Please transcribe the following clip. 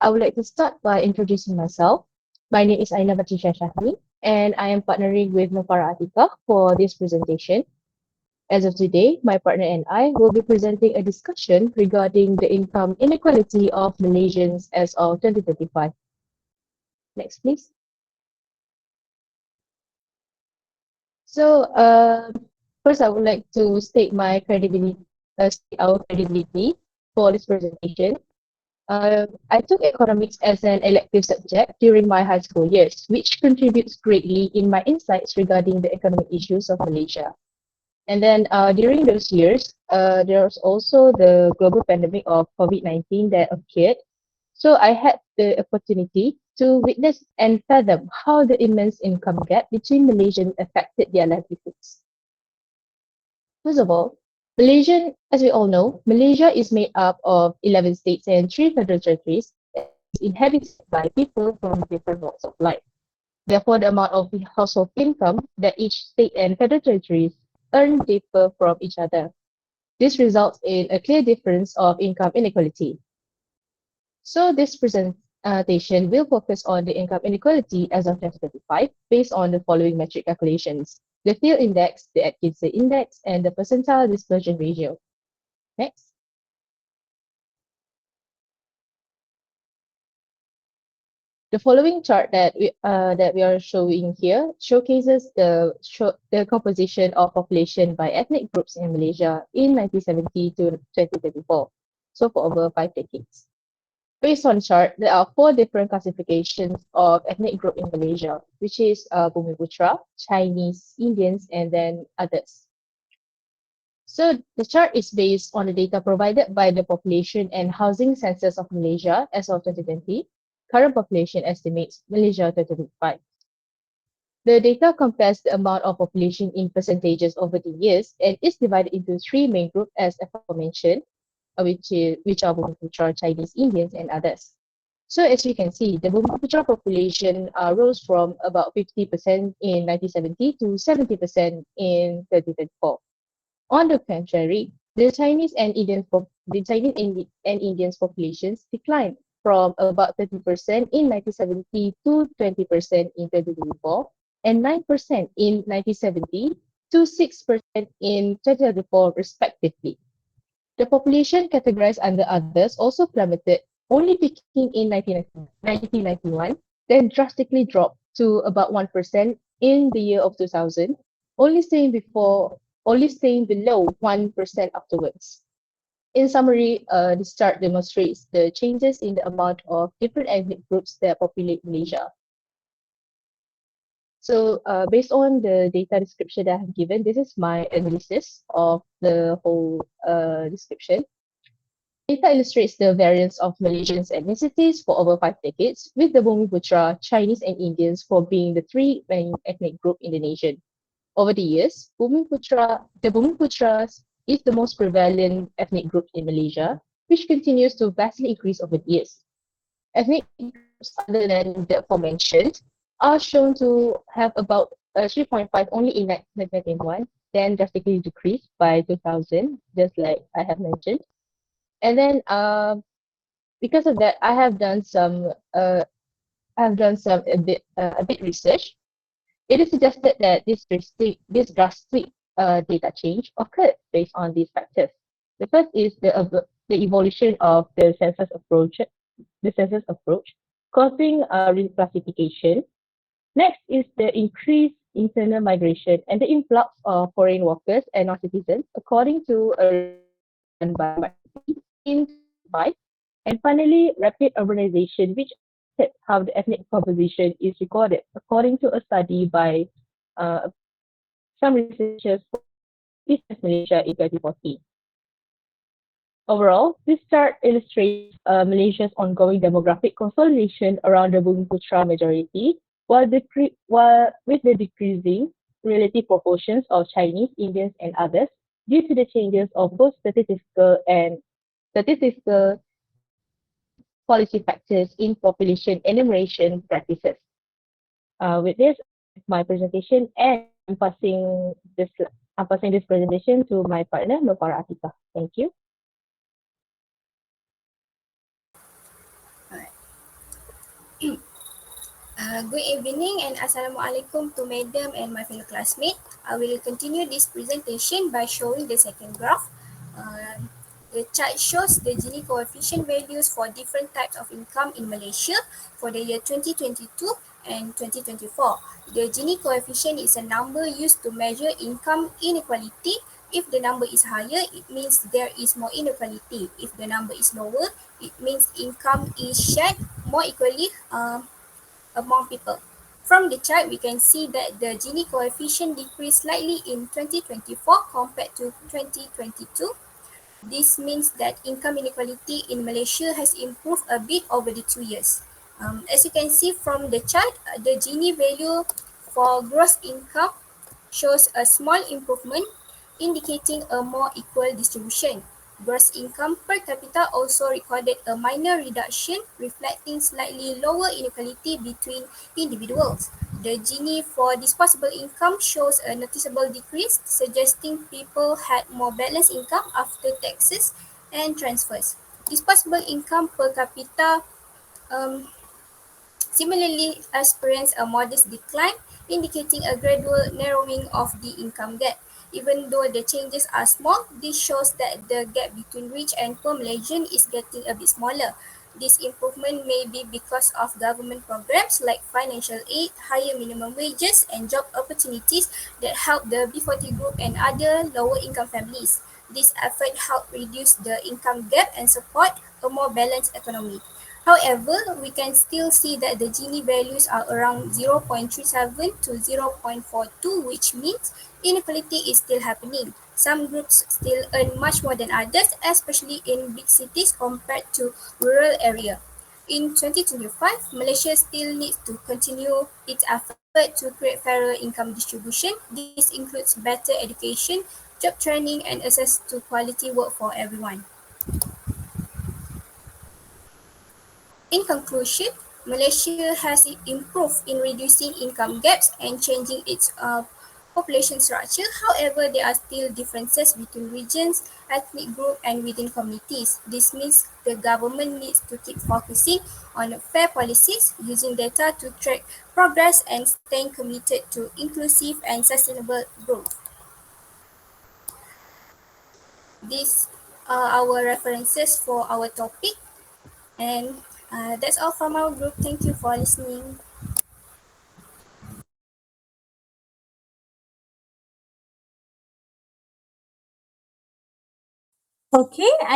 I would like to start by introducing myself. My name is AINA SYAHMI, and I am partnering with NURFARAH ATIQAH for this presentation. As of today, my partner and I will be presenting a discussion regarding the income inequality of Malaysians as of 2025. Next, please. So, first, I would like to state my credibility, state our credibility for this presentation. I took economics as an elective subject during my high school years, which contributes greatly in my insights regarding the economic issues of Malaysia. And then during those years, there was also the global pandemic of COVID-19 that occurred. So I had the opportunity to witness and fathom how the immense income gap between Malaysians affected their livelihoods. First of all, as we all know, Malaysia is made up of 11 states and 3 federal territories inhabited by people from different walks of life. Therefore, the amount of household income that each state and federal territories earn differ from each other. This results in a clear difference of income inequality. So this presentation will focus on the income inequality as of 2025 based on the following metric calculations: the field index, the Atkinson index, and the percentile dispersion ratio. Next. The following chart that we are showing here showcases the composition of population by ethnic groups in Malaysia in 1970 to 2034, so for over 5 decades. Based on chart, there are 4 different classifications of ethnic group in Malaysia, which is Bumiputra, Chinese, Indians, and then others. So the chart is based on the data provided by the Population and Housing Census of Malaysia as of 2020, current population estimates Malaysia 2025. The data compares the amount of population in percentages over the years and is divided into 3 main groups as aforementioned, which are Bumiputra, Chinese, Indians, and others. So as you can see, the Bumiputra population rose from about 50% in 1970 to 70% in 2034. On the contrary, the Chinese and Indians populations declined from about 30% in 1970 to 20% in 2024 and 9% in 1970 to 6% in 2024 respectively. The population categorized under others also plummeted, only peaking in 1991, then drastically dropped to about 1% in the year of 2000, only staying below 1% afterwards. In summary, this chart demonstrates the changes in the amount of different ethnic groups that populate Malaysia. So based on the data description that I have given, this is my analysis of the whole description. Data illustrates the variance of Malaysians' ethnicities for over 5 decades, with the Bumiputra, Chinese, and Indians for being the 3 main ethnic groups in the nation. Over the years, the Bumiputras is the most prevalent ethnic group in Malaysia, which continues to vastly increase over the years. Ethnic groups other than the aforementioned are shown to have about 3.5 only in 1991, then drastically decreased by 2000, just like I have mentioned. And then because of that, I have done some a bit research. It is suggested that this drastic data change occurred based on these factors. The first is the evolution of the census approach, causing reclassification. Next is the increased internal migration and the influx of foreign workers and non-citizens, according to a done by McAfee in 2005. And finally, rapid urbanization, which how the ethnic composition is recorded, according to a study by uh, some researchers from Business Malaysia in 2014. Overall, this chart illustrates Malaysia's ongoing demographic consolidation around the Bumiputra majority, while with the decreasing relative proportions of Chinese, Indians, and others due to the changes of both statistical policy factors in population enumeration practices. With this, my presentation, and I'm passing this presentation to my partner, NURFARAH. Thank you. Good evening and Assalamualaikum to Madam and my fellow classmates. I will continue this presentation by showing the second graph. Uh, the chart shows the Gini coefficient values for different types of income in Malaysia for the year 2022 and 2024. The Gini coefficient is a number used to measure income inequality. If the number is higher, it means there is more inequality. If the number is lower, it means income is shared more equally among people. From the chart, we can see that the Gini coefficient decreased slightly in 2024 compared to 2022. This means that income inequality in Malaysia has improved a bit over the 2 years. As you can see from the chart, the Gini value for gross income shows a small improvement, indicating a more equal distribution. Gross income per capita also recorded a minor reduction, reflecting slightly lower inequality between individuals. The Gini for disposable income shows a noticeable decrease, suggesting people had more balanced income after taxes and transfers. Disposable income per capita um, similarly experienced a modest decline, indicating a gradual narrowing of the income gap. Even though the changes are small, this shows that the gap between rich and poor Malaysian is getting a bit smaller. This improvement may be because of government programs like financial aid, higher minimum wages, and job opportunities that help the B40 group and other lower income families. This effort help reduce the income gap and support a more balanced economy. However, we can still see that the Gini values are around 0.37 to 0.42, which means inequality is still happening. Some groups still earn much more than others, especially in big cities compared to rural area. In 2025, Malaysia still needs to continue its effort to create fairer income distribution. This includes better education, job training, and access to quality work for everyone. In conclusion, Malaysia has improved in reducing income gaps and changing its population structure. However, there are still differences between regions, ethnic groups, and within communities. This means the government needs to keep focusing on fair policies, using data to track progress, and staying committed to inclusive and sustainable growth. These are our references for our topic. And that's all from our group. Thank you for listening. Okay,